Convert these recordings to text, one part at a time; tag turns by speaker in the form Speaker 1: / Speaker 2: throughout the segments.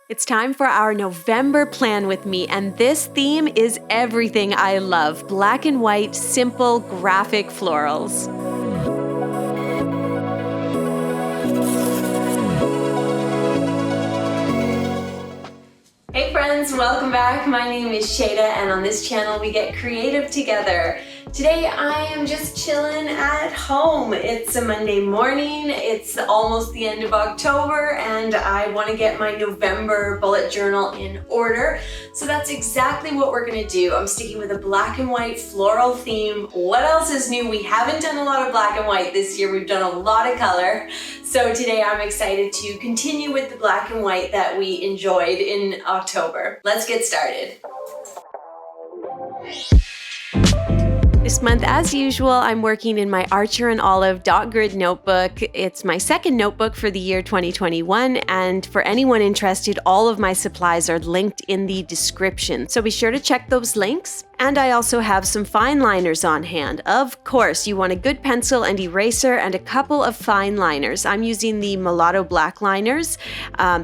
Speaker 1: It's time for our November plan with me, and this theme is everything I love: black and white, simple, graphic florals. Hey friends, welcome back. My name is Shayda, and on this channel we get creative together. Today I am just chilling at home. It's a Monday morning, it's almost the end of October, and I want to get my November bullet journal in order. So that's exactly what we're going to do. I'm sticking with a black and white floral theme. What else is new? We haven't done a lot of black and white this year. We've done a lot of color. So today I'm excited to continue with the black and white that we enjoyed in October. Let's get started. This month, as usual, I'm working in my Archer and Olive dot grid notebook. It's my second notebook for the year 2021, and for anyone interested, all of my supplies are linked in the description. So be sure to check those links. And I also have some fine liners on hand. Of course, you want a good pencil and eraser and a couple of fine liners. I'm using the Mulatto black liners.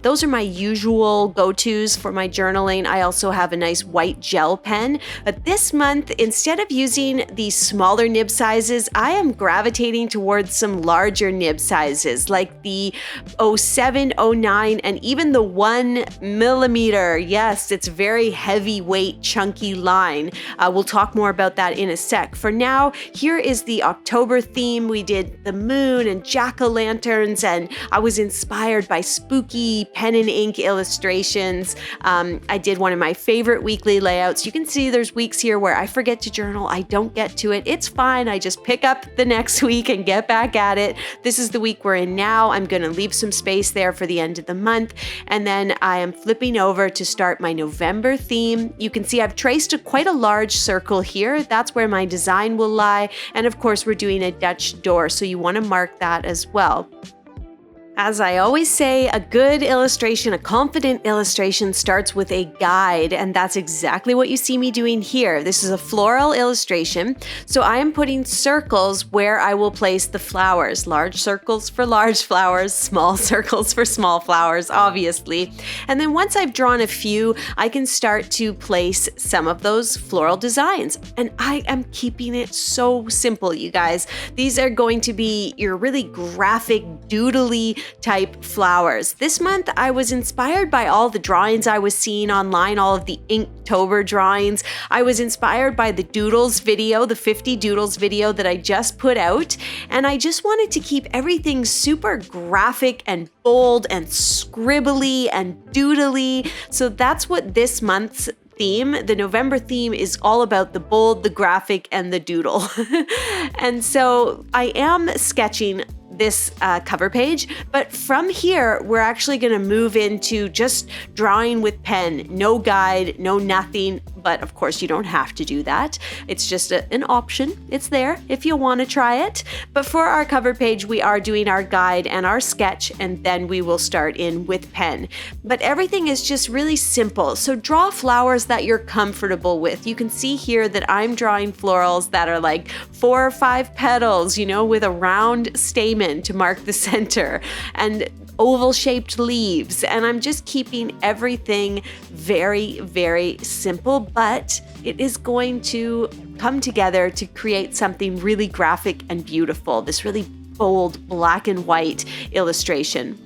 Speaker 1: Those are my usual go-tos for my journaling. I also have a nice white gel pen. But this month, instead of using the smaller nib sizes, I am gravitating towards some larger nib sizes, like the 07, 09, and even the 1 millimeter. Yes, it's very heavyweight, chunky line. We'll talk more about that in a sec. For now, here is the October theme. We did the moon and jack-o'-lanterns, and I was inspired by spooky pen and ink illustrations. I did one of my favorite weekly layouts. You can see there's weeks here where I forget to journal. I don't get to it. It's fine. I just pick up the next week and get back at it. This is the week we're in now. I'm going to leave some space there for the end of the month, and then I am flipping over to start my November theme. You can see I've traced quite a large circle here. That's where my design will lie. And of course, we're doing a Dutch door, so you want to mark that as well. As I always say, a good illustration, a confident illustration starts with a guide, and that's exactly what you see me doing here. This is a floral illustration, so I am putting circles where I will place the flowers. Large circles for large flowers, small circles for small flowers, obviously. And then once I've drawn a few, I can start to place some of those floral designs. And I am keeping it so simple, you guys. These are going to be your really graphic, doodly type flowers. This month I was inspired by all the drawings I was seeing online, all of the Inktober drawings. I was inspired by the doodles video, the 50 doodles video that I just put out, and I just wanted to keep everything super graphic and bold and scribbly and doodly. So that's what this month's theme, the November theme, is all about: the bold, the graphic, and the doodle. And so I am sketching this cover page, but from here we're actually going to move into just drawing with pen. No guide, no nothing, but of course you don't have to do that. It's just an option. It's there if you want to try it. But for our cover page, we are doing our guide and our sketch, and then we will start in with pen. But everything is just really simple. So draw flowers that you're comfortable with. You can see here that I'm drawing florals that are like 4 or 5 petals, you know, with a round stamen to mark the center, and oval shaped leaves. And I'm just keeping everything very, very simple, but it is going to come together to create something really graphic and beautiful, this really bold black and white illustration.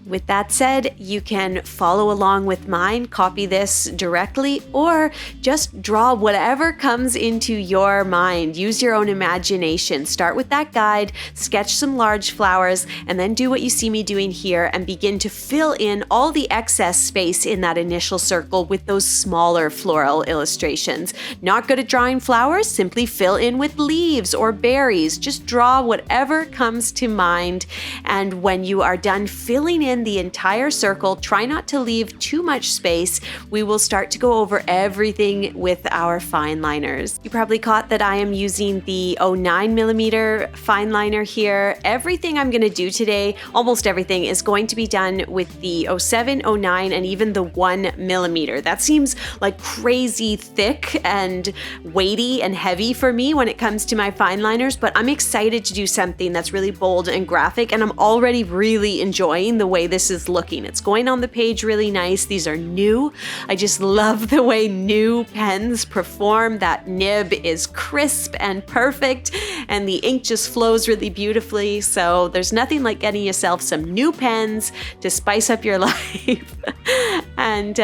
Speaker 1: With that said, you can follow along with mine, copy this directly, or just draw whatever comes into your mind. Use your own imagination. Start with that guide, sketch some large flowers, and then do what you see me doing here and begin to fill in all the excess space in that initial circle with those smaller floral illustrations. Not good at drawing flowers? Simply fill in with leaves or berries. Just draw whatever comes to mind, and when you are done filling in the entire circle, try not to leave too much space. We will start to go over everything with our fine liners. You probably caught that I am using the 09 millimeter fine liner here. Everything I'm going to do today, almost everything, is going to be done with the 07, 09, and even the 1 millimeter. That seems like crazy thick and weighty and heavy for me when it comes to my fine liners, but I'm excited to do something that's really bold and graphic, and I'm already really enjoying the way this is looking. It's going on the page really nice. These are new. I just love the way new pens perform. That nib is crisp and perfect, and the ink just flows really beautifully. So there's nothing like getting yourself some new pens to spice up your life. And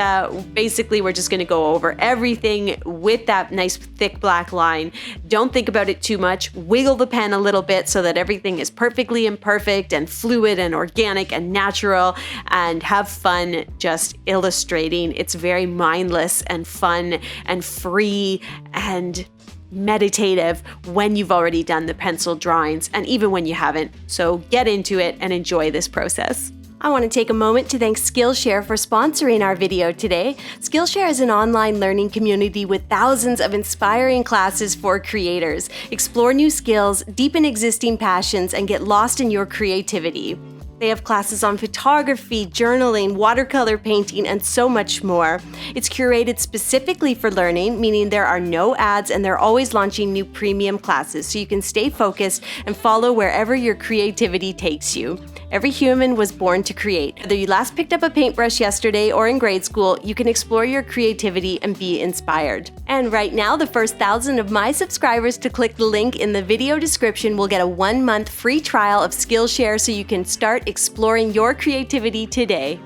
Speaker 1: basically, we're just going to go over everything with that nice thick black line. Don't think about it too much. Wiggle the pen a little bit so that everything is perfectly imperfect and fluid and organic and natural, and have fun just illustrating. It's very mindless and fun and free and meditative when you've already done the pencil drawings and even when you haven't. So get into it and enjoy this process. I want to take a moment to thank Skillshare for sponsoring our video today. Skillshare is an online learning community with thousands of inspiring classes for creators. Explore new skills, deepen existing passions, and get lost in your creativity. They have classes on photography, journaling, watercolor painting, and so much more. It's curated specifically for learning, meaning there are no ads and they're always launching new premium classes so you can stay focused and follow wherever your creativity takes you. Every human was born to create. Whether you last picked up a paintbrush yesterday or in grade school, you can explore your creativity and be inspired. And right now, the first 1,000 of my subscribers to click the link in the video description will get a 1-month free trial of Skillshare so you can start exploring your creativity today.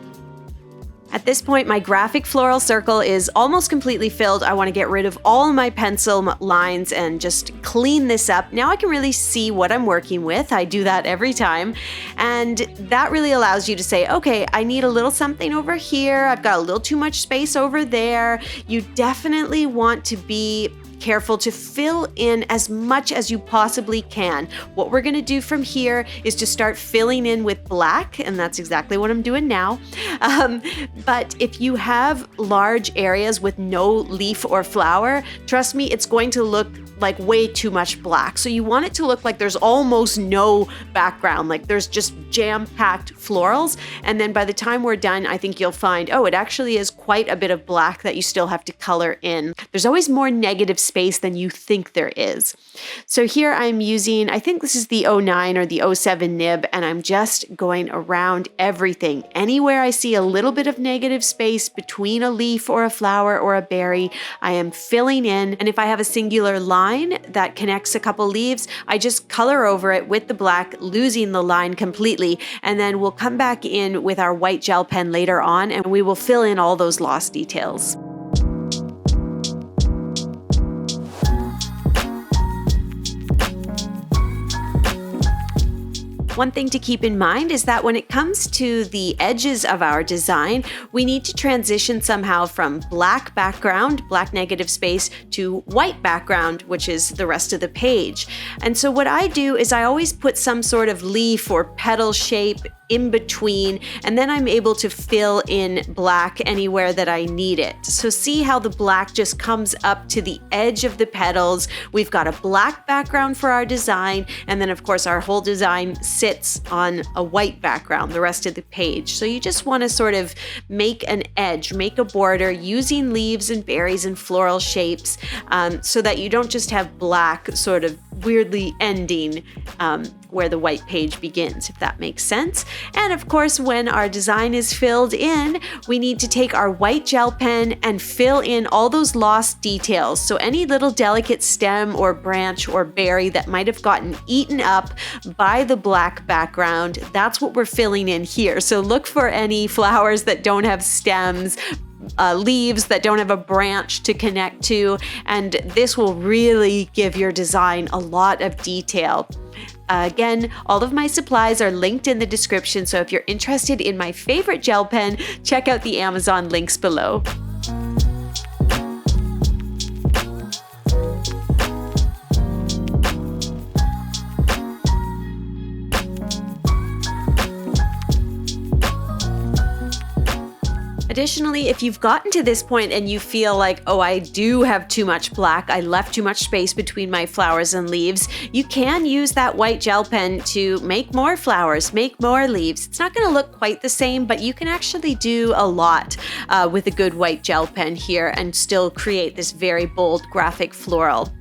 Speaker 1: At this point, my graphic floral circle is almost completely filled. I want to get rid of all my pencil lines and just clean this up. Now I can really see what I'm working with. I do that every time. And that really allows you to say, okay, I need a little something over here. I've got a little too much space over there. You definitely want to be careful to fill in as much as you possibly can. What we're going to do from here is to start filling in with black, and that's exactly what I'm doing now. But if you have large areas with no leaf or flower, trust me, it's going to look like way too much black. So you want it to look like there's almost no background, like there's just jam-packed florals. And then by the time we're done, I think you'll find, oh, it actually is quite a bit of black that you still have to color in. There's always more negative space than you think there is. So here I'm using, I think this is the 09 or the 07 nib, and I'm just going around everything. Anywhere I see a little bit of negative space between a leaf or a flower or a berry, I am filling in. And if I have a singular line that connects a couple leaves, I just color over it with the black, losing the line completely. And then we'll come back in with our white gel pen later on and we will fill in all those lost details. One thing to keep in mind is that when it comes to the edges of our design, we need to transition somehow from black background, black negative space, to white background, which is the rest of the page. And so what I do is I always put some sort of leaf or petal shape in between, and then I'm able to fill in black anywhere that I need it. So see how the black just comes up to the edge of the petals. We've got a black background for our design, and then of course our whole design sits on a white background the rest of the page. So you just want to sort of make an edge, make a border using leaves and berries and floral shapes, so that you don't just have black sort of weirdly ending where the white page begins, if that makes sense. And of course, when our design is filled in, we need to take our white gel pen and fill in all those lost details. So any little delicate stem or branch or berry that might have gotten eaten up by the black background, that's what we're filling in here. So look for any flowers that don't have stems, leaves that don't have a branch to connect to, and this will really give your design a lot of detail. Again, all of my supplies are linked in the description, so if you're interested in my favorite gel pen, check out the Amazon links below. Additionally, if you've gotten to this point and you feel like, oh, I do have too much black, I left too much space between my flowers and leaves, you can use that white gel pen to make more flowers, make more leaves. It's not going to look quite the same, but you can actually do a lot with a good white gel pen here and still create this very bold graphic floral.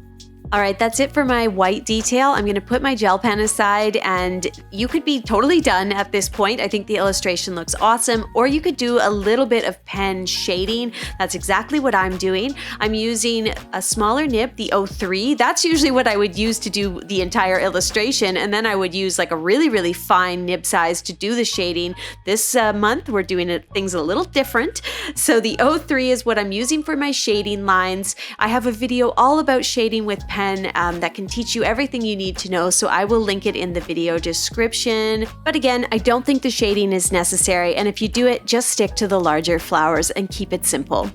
Speaker 1: All right, that's it for my white detail. I'm going to put my gel pen aside, and you could be totally done at this point. I think the illustration looks awesome, or you could do a little bit of pen shading. That's exactly what I'm doing. I'm using a smaller nib, the 03. That's usually what I would use to do the entire illustration, and then I would use like a really, really fine nib size to do the shading. This month, we're doing things a little different. So the 03 is what I'm using for my shading lines. I have a video all about shading with pen that can teach you everything you need to know, so I will link it in the video description. But again, I don't think the shading is necessary, and if you do it, just stick to the larger flowers and keep it simple.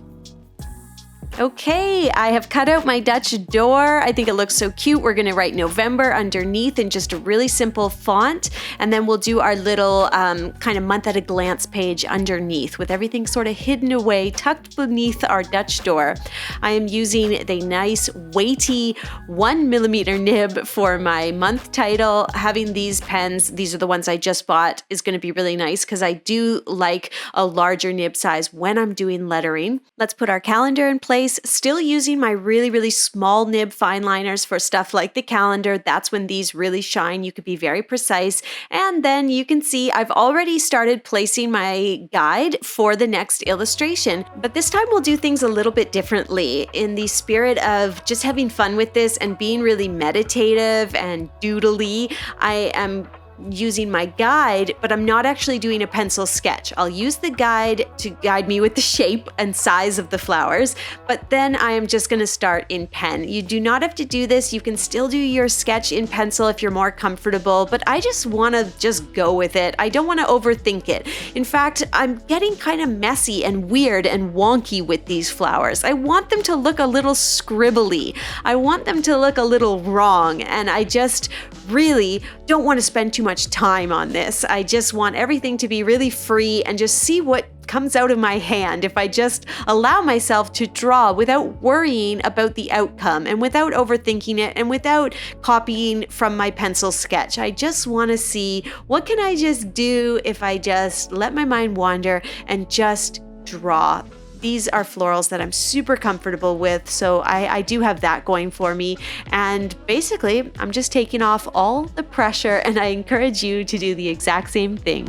Speaker 1: Okay, I have cut out my Dutch door. I think it looks so cute. We're gonna write November underneath in just a really simple font, and then we'll do our little kind of month at a glance page underneath with everything sort of hidden away, tucked beneath our Dutch door. I am using the nice weighty 1mm nib for my month title. Having these pens, these are the ones I just bought, is gonna be really nice because I do like a larger nib size when I'm doing lettering. Let's put our calendar in place. Still using my really, really small nib fine liners for stuff like the calendar. That's when these really shine. You could be very precise. And then you can see I've already started placing my guide for the next illustration. But this time we'll do things a little bit differently in the spirit of just having fun with this and being really meditative and doodly. I am using my guide, but I'm not actually doing a pencil sketch. I'll use the guide to guide me with the shape and size of the flowers, but then I am just going to start in pen. You do not have to do this. You can still do your sketch in pencil if you're more comfortable, but I just want to just go with it. I don't want to overthink it. In fact, I'm getting kind of messy and weird and wonky with these flowers. I want them to look a little scribbly. I want them to look a little wrong, and I just really don't want to spend too much time on this. I just want everything to be really free and just see what comes out of my hand if I just allow myself to draw without worrying about the outcome and without overthinking it and without copying from my pencil sketch. I just want to see what can I just do if I just let my mind wander and just draw. These are florals that I'm super comfortable with, so I do have that going for me. And basically, I'm just taking off all the pressure, and I encourage you to do the exact same thing.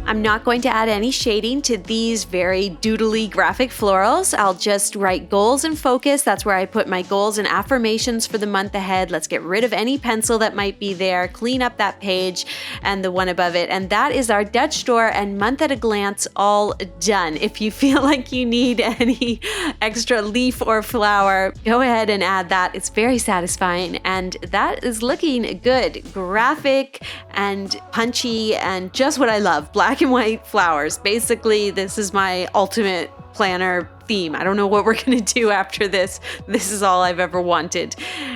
Speaker 1: I'm not going to add any shading to these very doodly graphic florals. I'll just write goals and focus. That's where I put my goals and affirmations for the month ahead. Let's get rid of any pencil that might be there, clean up that page and the one above it. And that is our Dutch door and month at a glance all done. If you feel like you need any extra leaf or flower, go ahead and add that. It's very satisfying, and that is looking good. Graphic and punchy and just what I love. Black and white flowers. Basically, this is my ultimate planner theme. I don't know what we're gonna do after this. This is all I've ever wanted.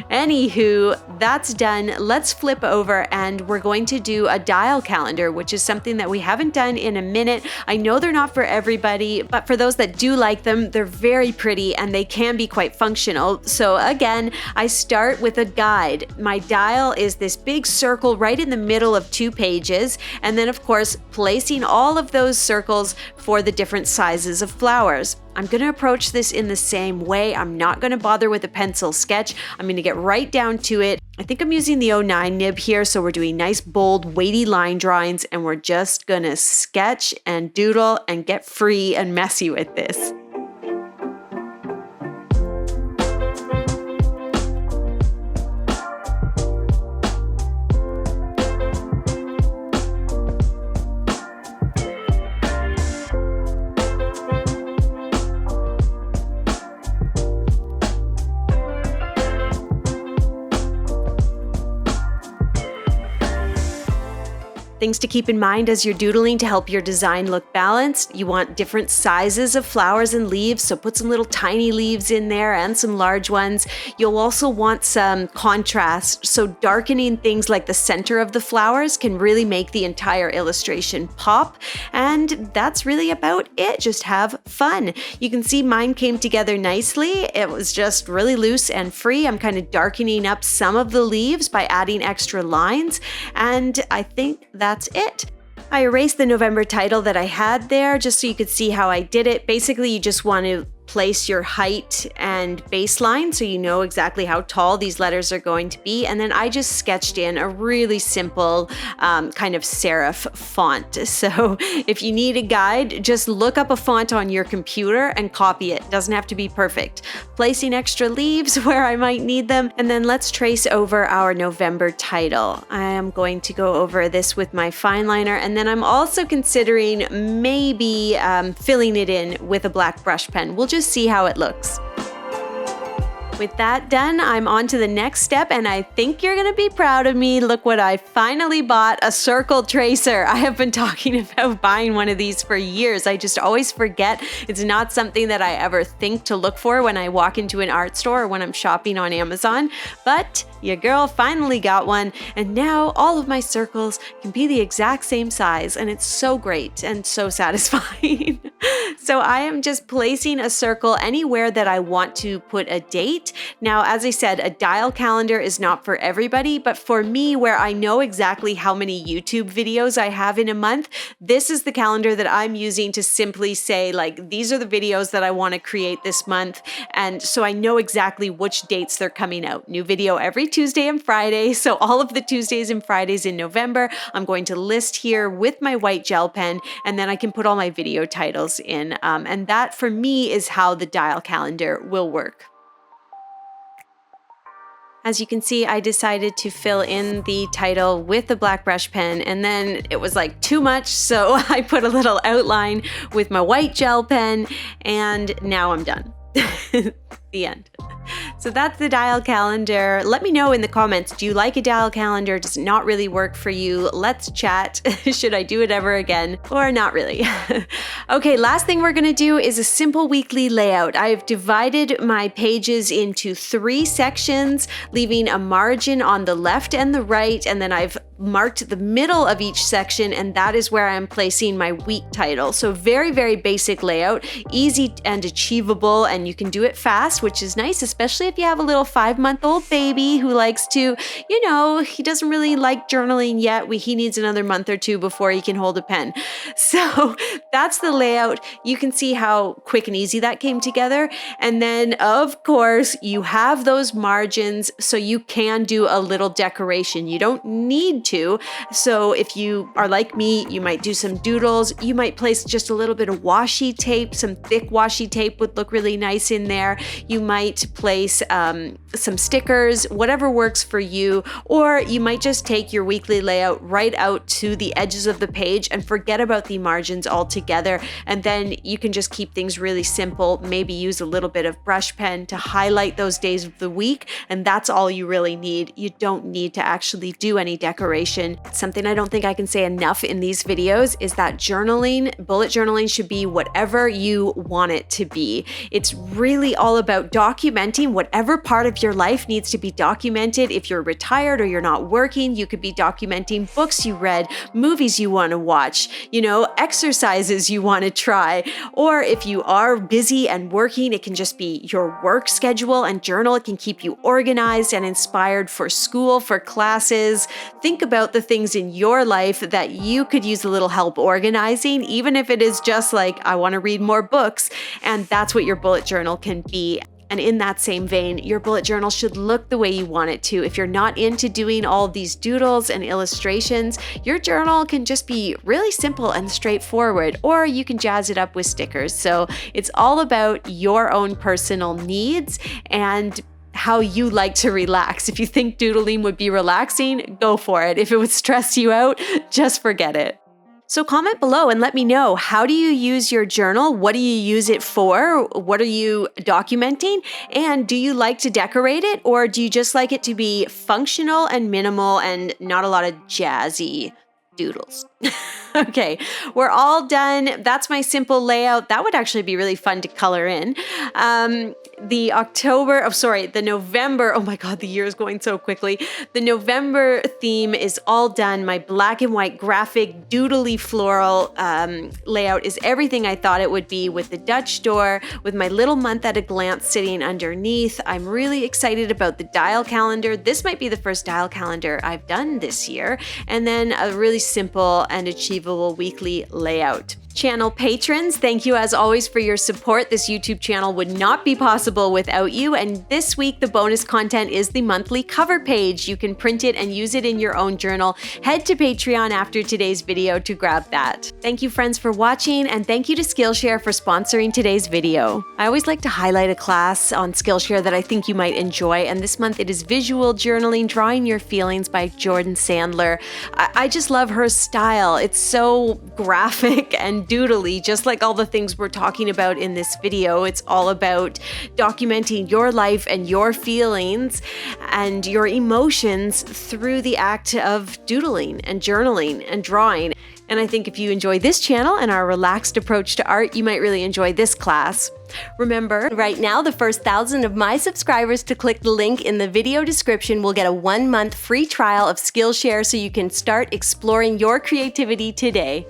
Speaker 1: Anywho, that's done. Let's flip over and we're going to do a dial calendar, which is something that we haven't done in a minute. I know they're not for everybody, but for those that do like them, they're very pretty and they can be quite functional. So again, I start with a guide. My dial is this big circle right in the middle of 2 pages, and then of course, placing all of those circles for the different sizes of flowers. I'm going to approach this in the same way. I'm not going to bother with a pencil sketch. I'm going to get right down to it. I think I'm using the 09 nib here, so we're doing nice, bold, weighty line drawings, and we're just going to sketch and doodle and get free and messy with this. Things to keep in mind as you're doodling to help your design look balanced. You want different sizes of flowers and leaves, so put some little tiny leaves in there and some large ones. You'll also want some contrast, so darkening things like the center of the flowers can really make the entire illustration pop. And that's really about it. Just have fun. You can see mine came together nicely. It was just really loose and free. I'm kind of darkening up some of the leaves by adding extra lines, and I think that's it. I erased the November title that I had there just so you could see how I did it. Basically, you just want to place your height and baseline so you know exactly how tall these letters are going to be. And then I just sketched in a really simple kind of serif font. So if you need a guide, just look up a font on your computer and copy it. Doesn't have to be perfect. Placing extra leaves where I might need them. And then let's trace over our November title. I am going to go over this with my fine liner, and then I'm also considering maybe filling it in with a black brush pen. We'll just see how it looks. With that done, I'm on to the next step, and I think you're gonna be proud of me. Look what I finally bought, a circle tracer. I have been talking about buying one of these for years. I just always forget. It's not something that I ever think to look for when I walk into an art store or when I'm shopping on Amazon, but your girl finally got one, and now all of my circles can be the exact same size, and it's so great and so satisfying. So I am just placing a circle anywhere that I want to put a date. Now, as I said, a dial calendar is not for everybody, but for me, where I know exactly how many YouTube videos I have in a month, this is the calendar that I'm using to simply say, like, these are the videos that I want to create this month. And so I know exactly which dates they're coming out. New video every Tuesday and Friday. So all of the Tuesdays and Fridays in November, I'm going to list here with my white gel pen, and then I can put all my video titles in. And that for me is how the dial calendar will work. As you can see, I decided to fill in the title with the black brush pen, and then it was like too much, so I put a little outline with my white gel pen, and now I'm done. The end. So that's the dial calendar. Let me know in the comments, do you like a dial calendar? Does it not really work for you? Let's chat. Should I do it ever again? Or not really? Okay, last thing we're gonna do is a simple weekly layout. I've divided my pages into 3 sections, leaving a margin on the left and the right, and then I've marked the middle of each section, and that is where I'm placing my week title. So very, very basic layout, easy and achievable, and you can do it fast, which is nice, especially if you have a little 5-month-old baby who likes to, he doesn't really like journaling yet. He needs another month or 2 before he can hold a pen. So that's the layout. You can see how quick and easy that came together. And then, of course, you have those margins, so you can do a little decoration. You don't need to. So if you are like me, you might do some doodles. You might place just a little bit of washi tape. Some thick washi tape would look really nice in there. You might place some stickers, whatever works for you, or you might just take your weekly layout right out to the edges of the page and forget about the margins altogether. And then you can just keep things really simple, maybe use a little bit of brush pen to highlight those days of the week, and that's all you really need. You don't need to actually do any decoration. Something I don't think I can say enough in these videos is that journaling, bullet journaling, should be whatever you want it to be. It's really all about documenting whatever part of your life needs to be documented. If you're retired or you're not working, you could be documenting books you read, movies you want to watch, exercises you want to try. Or if you are busy and working, it can just be your work schedule and journal. It can keep you organized and inspired for school, for classes. Think about the things in your life that you could use a little help organizing, even if it is just like, I want to read more books. And that's what your bullet journal can be. And in that same vein, your bullet journal should look the way you want it to. If you're not into doing all these doodles and illustrations, your journal can just be really simple and straightforward, or you can jazz it up with stickers. So it's all about your own personal needs and how you like to relax. If you think doodling would be relaxing, go for it. If it would stress you out, just forget it. So comment below and let me know, how do you use your journal? What do you use it for? What are you documenting? And do you like to decorate it, or do you just like it to be functional and minimal and not a lot of jazzy doodles? Okay, we're all done. That's my simple layout. That would actually be really fun to color in. The November, oh my God, the year is going so quickly. The November theme is all done. My black and white graphic doodly floral layout is everything I thought it would be, with the Dutch door, with my little month at a glance sitting underneath. I'm really excited about the dial calendar. This might be the first dial calendar I've done this year. And then a really simple and achievable weekly layout. Channel patrons, thank you as always for your support. This YouTube channel would not be possible without you. And this week, the bonus content is the monthly cover page. You can print it and use it in your own journal. Head to Patreon after today's video to grab that. Thank you, friends, for watching, and thank you to Skillshare for sponsoring today's video. I always like to highlight a class on Skillshare that I think you might enjoy, and this month it is Visual Journaling, Drawing Your Feelings by Jordan Sandler. I just love her style. It's so graphic and doodly, just like all the things we're talking about in this video. It's all about documenting your life and your feelings and your emotions through the act of doodling and journaling and drawing. And I think if you enjoy this channel and our relaxed approach to art, you might really enjoy this class. Remember, right now, the first 1,000 of my subscribers to click the link in the video description will get a 1-month free trial of Skillshare so you can start exploring your creativity today.